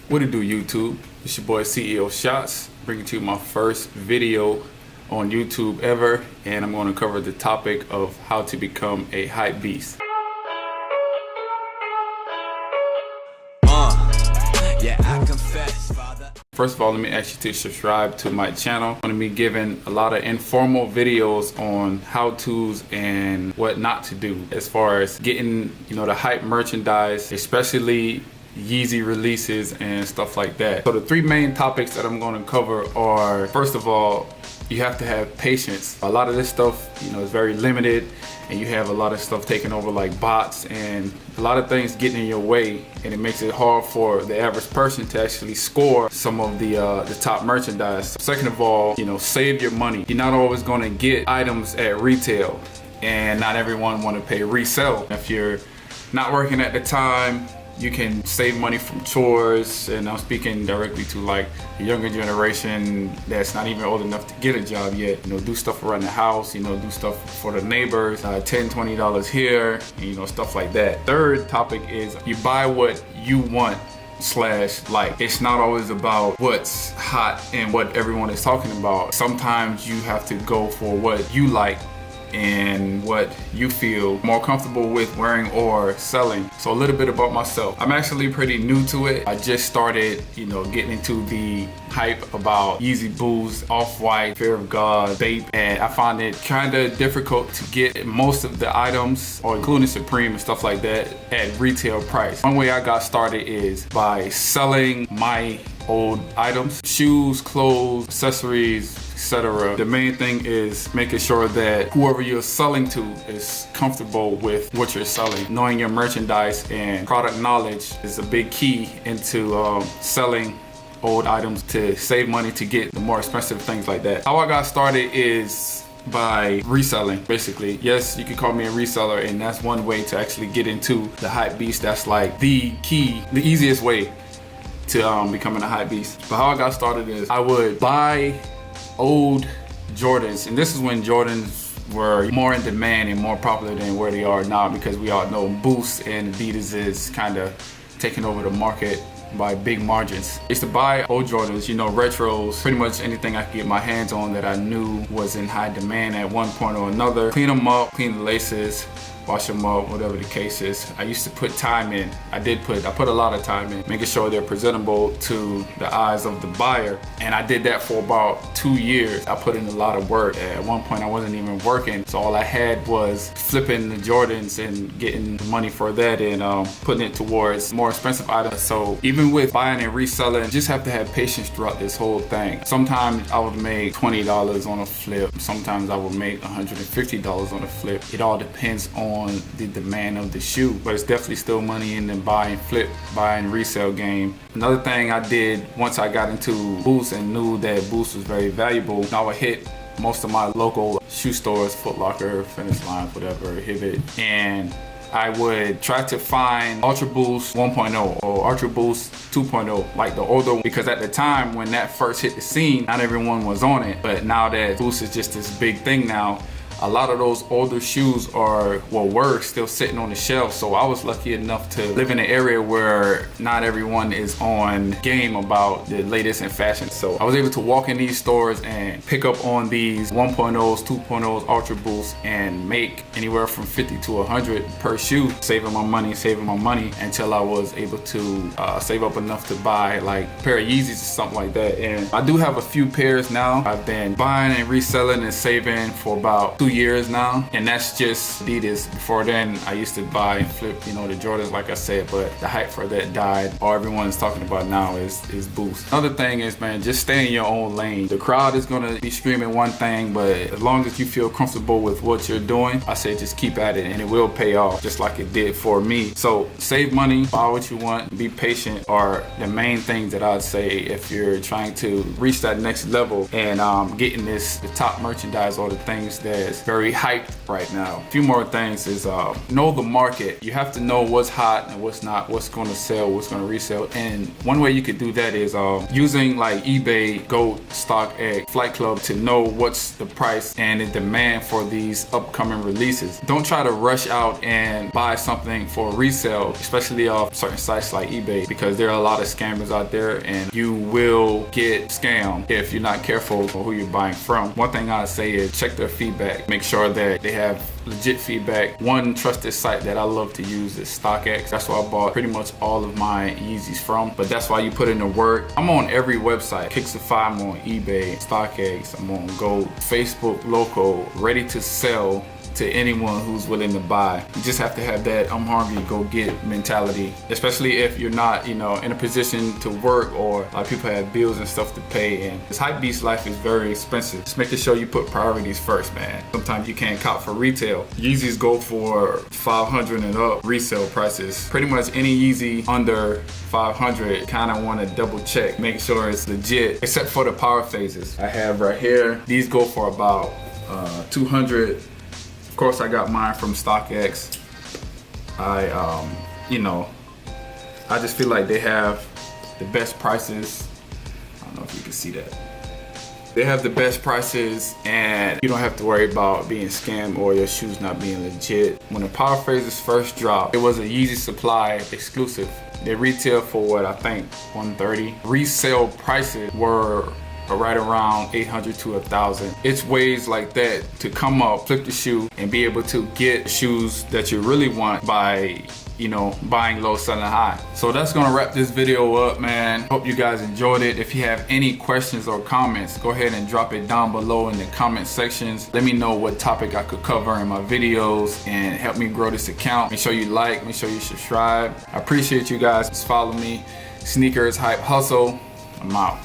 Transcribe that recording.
What it do, YouTube? It's your boy CEO Shots, bringing to you my first video on YouTube ever, and I'm going to cover the topic of how to become a hype beast. Yeah, I confess, Father. First of all, let me ask you to subscribe to my channel. I'm going to be giving a lot of informal videos on how-tos and what not to do as far as getting, the hype merchandise, especially Yeezy releases and stuff like that. So the three main topics that I'm going to cover are, first of all, you have to have patience. A lot of this stuff, is very limited, and you have a lot of stuff taking over like bots and a lot of things getting in your way, and it makes it hard for the average person to actually score some of the top merchandise. Second of all, save your money. You're not always going to get items at retail, and not everyone want to pay resell. If you're not working at the time, you can save money from chores, and I'm speaking directly to like the younger generation that's not even old enough to get a job yet. Do stuff around the house, do stuff for the neighbors, $10, $20 here, and, stuff like that. Third topic is you buy what you want / like. It's not always about what's hot and what everyone is talking about. Sometimes you have to go for what you like and what you feel more comfortable with wearing or selling. So a little bit about myself. I'm actually pretty new to it. I just started, getting into the hype about Yeezy Boost, Off-White, Fear of God, Bape, and I find it kind of difficult to get most of the items, or including Supreme and stuff like that, at retail price. One way I got started is by selling my old items, shoes, clothes, accessories, etc. The main thing is making sure that whoever you're selling to is comfortable with what you're selling. Knowing your merchandise and product knowledge is a big key into selling old items to save money to get the more expensive things like that. How I got started is by reselling, basically. Yes, you can call me a reseller, and that's one way to actually get into the hype beast. That's like the key, the easiest way to becoming a hype beast. But how I got started is I would buy old Jordans, and this is when Jordans were more in demand and more popular than where they are now, because we all know Boost and Adidas is kind of taking over the market by big margins. I used to buy old Jordans, retros, pretty much anything I could get my hands on that I knew was in high demand at one point or another. Clean them up, clean the laces, wash them up, whatever the case is. I used to put time in. I put a lot of time in, making sure they're presentable to the eyes of the buyer. And I did that for about 2 years. I put in a lot of work. At one point I wasn't even working, so all I had was flipping the Jordans and getting money for that, and putting it towards more expensive items. So even with buying and reselling, you just have to have patience throughout this whole thing. Sometimes I would make $20 on a flip. Sometimes I would make $150 on a flip. It all depends on the demand of the shoe, but it's definitely still money in the buy and resale game. Another thing I did once I got into Boost and knew that Boost was very valuable, I would hit most of my local shoe stores, Foot Locker, Finish Line, whatever, Hibbett, and I would try to find Ultra Boost 1.0 or Ultra Boost 2.0, like the older one, because at the time when that first hit the scene, not everyone was on it. But now that Boost is just this big thing now, a lot of those older shoes were still sitting on the shelf. So I was lucky enough to live in an area where not everyone is on game about the latest in fashion. So I was able to walk in these stores and pick up on these 1.0s, 2.0s, Ultra Boosts, and make anywhere from 50 to 100 per shoe, saving my money until I was able to save up enough to buy like a pair of Yeezys or something like that. And I do have a few pairs now. I've been buying and reselling and saving for about 2 years now, and that's just Adidas. Before then I used to buy and flip the Jordans, like I said, but the hype for that died. All everyone's talking about now is Boost. Another thing is, man, just stay in your own lane. The crowd is gonna be screaming one thing, but as long as you feel comfortable with what you're doing, I say just keep at it, and it will pay off, just like it did for me. So save money, buy what you want, be patient are the main things that I'd say if you're trying to reach that next level and getting the top merchandise or the things that is very hyped right now. A few more things is know the market. You have to know what's hot and what's not, what's going to sell, what's going to resell. And one way you could do that is using like eBay, Goat, StockX, Flight Club to know what's the price and the demand for these upcoming releases. Don't try to rush out and buy something for resale, especially off certain sites like eBay, because there are a lot of scammers out there and you will get scammed if you're not careful for who you're buying from. One thing I say is check their feedback. Make sure that they have legit feedback. One trusted site that I love to use is StockX. That's where I bought pretty much all of my Yeezys from, but that's why you put in the work. I'm on every website. Kixify, I'm on eBay, StockX, I'm on Gold, Facebook, local, ready to sell to anyone who's willing to buy. You just have to have that I'm hungry, go get mentality, especially if you're not, in a position to work, or a lot of people have bills and stuff to pay, and this Hypebeast life is very expensive. Just making sure you put priorities first, man. Sometimes you can't cop for retail. Yeezys go for $500 and up resale prices. Pretty much any Yeezy under $500, kind of want to double check, make sure it's legit, except for the power phases I have right here. These go for about $200. Of course, I got mine from StockX. I just feel like they have the best prices. I don't know if you can see that. They have the best prices and you don't have to worry about being scammed or your shoes not being legit. When the power phases first dropped, it was a Yeezy Supply exclusive. They retail for what, I think $130. Resale prices were right around $800 to $1,000. It's ways like that to come up, flip the shoe, and be able to get shoes that you really want by buying low, selling high. So that's gonna wrap this video up, man. Hope you guys enjoyed it. If you have any questions or comments, go ahead and drop it down below in the comment sections. Let me know what topic I could cover in my videos and help me grow this account. Make sure you like, make sure you subscribe. I appreciate you guys. Just follow me. Sneakers Hype Hustle. I'm out.